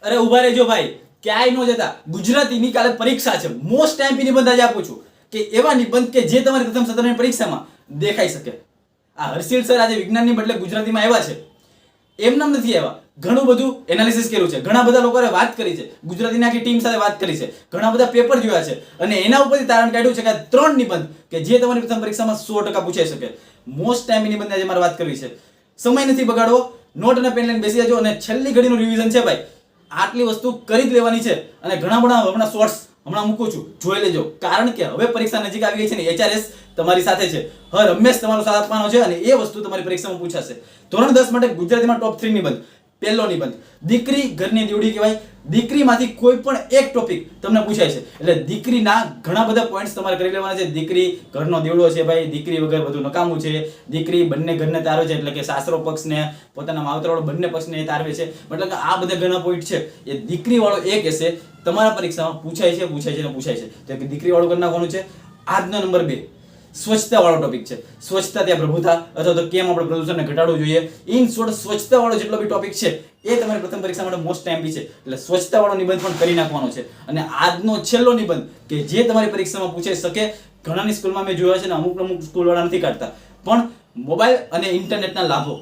અરે ઉભા રહેજો ભાઈ, ક્યાંય ન જતા. ગુજરાતીની કાલે પરીક્ષા છે. મોસ્ટ એમપી નિબંધ આજે આપું છું કે એવા નિબંધ કે જે તમારી પ્રથમ સત્રની પરીક્ષામાં દેખાઈ શકે. આ હર્ષિલ સર આજે વિજ્ઞાનની બદલે ગુજરાતીમાં આવ્યા છે. એમનામ નથી આવ્યા, ઘણું બધું એનાલિસિસ કર્યું છે, ઘણા બધા લોકોએ વાત કરી છે, ગુજરાતીની આખી ટીમ સાથે વાત કરી છે, ઘણા બધા પેપર જોયા છે અને એના ઉપરથી તારણ કાઢ્યું છે કે આ 3 નિબંધ કે જે તમારી પ્રથમ પરીક્ષામાં 100% પૂછાઈ શકે. મોસ્ટ ટાઈમ નિબંધ આજે મારે વાત કરવી છે. સમય નથી બગાડવો, નોટ અને પેન લઈને બેસી જજો અને છેલ્લી ઘડીનું રિવિઝન છે ભાઈ, આટલી વસ્તુ કરી જ લેવાની છે. અને ઘણા બધા હમણાં શોર્ટ્સ હમણાં મૂકું છું, જોઈ લેજો. કારણ કે હવે પરીક્ષા નજીક આવી ગઈ છે ને, HRS તમારી સાથે છે, હર હંમેશ તમારો સાથ આપવાનો છે અને એ વસ્તુ તમારી પરીક્ષામાં પૂછાશે. ધોરણ 10 માટે ગુજરાતીમાં ટોપ 3 નિબંધ. પહેલો નિબંધ દીકરી ઘરની દીવડી કહેવાય. દીકરીમાંથી કોઈ પણ એક ટોપિક તમને પૂછાય છે એટલે દીકરીના ઘણા બધા પોઈન્ટ્સ તમારે કરી લેવાના છે. દીકરી ઘરનો દીવડો છે ભાઈ, દીકરી વગર બધું નકામું છે, દીકરી બંને ઘરને તારવે છે એટલે કે સાસરો પક્ષને પોતાના માવતરવાળો બંને પક્ષને તારવે છે. મતલબ કે આ બધા ઘણા પોઈન્ટ છે એ દીકરી વાળો એક હશે તમારા પરીક્ષામાં પૂછાય છે ને પૂછાય છે. તો કે દીકરી વાળું કરી નાખવાનું છે. આજનો નંબર 2 સ્વચ્છતા વાળો ટોપિક છે. સ્વચ્છતા ત્યાં પ્રભુતા અથવા તો કેમ આપણે પ્રદૂષણને ઘટાડવું જોઈએ. ઇન શોર્ટ સ્વચ્છતા વાળો જેટલો બી ટોપિક છે એ તમારી પ્રથમ પરીક્ષા માટે મોસ્ટ ટાઈમ છે. એટલે સ્વચ્છતા વાળો નિબંધ પણ કરી નાખવાનો છે. અને આજનો છેલ્લો નિબંધ કે જે તમારી પરીક્ષામાં પૂછાઈ શકે, ઘણાની સ્કૂલમાં મેં જોયા છે ને અમુક સ્કૂલ વાળા નથી કાઢતા, પણ મોબાઈલ અને ઇન્ટરનેટના લાભો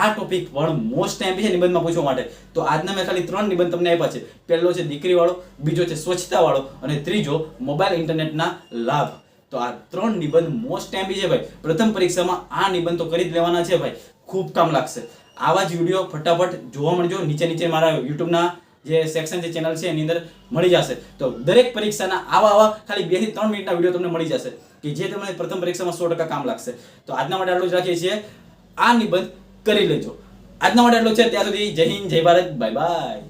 આ ટોપિક વાળો મોસ્ટ ટાઈમ છે નિબંધમાં પૂછવા માટે. તો આજના મેં ખાલી 3 નિબંધ તમને આપ્યા છે. પહેલો છે દીકરી વાળો, બીજો છે સ્વચ્છતા વાળો અને ત્રીજો મોબાઈલ ઇન્ટરનેટના લાભ. તો આ 3 નિબંધ મોસ્ટ ટાઈમ છે ભાઈ. પ્રથમ પરીક્ષામાં આ નિબંધ તો કરી જ લેવાના છે ભાઈ, ખૂબ કામ લાગશે. આવા જ વિડીયો ફટાફટ જોવા મળજો. નીચે મારા યુટ્યુબના જે સેક્શન છે, ચેનલ છે, એની અંદર મળી જશે. તો દરેક પરીક્ષાના આવા ખાલી 2 થી 3 મિનિટના વિડીયો તમને મળી જશે કે જે તમને પ્રથમ પરીક્ષામાં 100% કામ લાગશે. તો આજના માટે આટલું જ રાખીએ છીએ. આ નિબંધ કરી લેજો. આજના માટે આટલું છે. ત્યાં સુધી જય હિન્દ, જય ભારત, બાય બાય.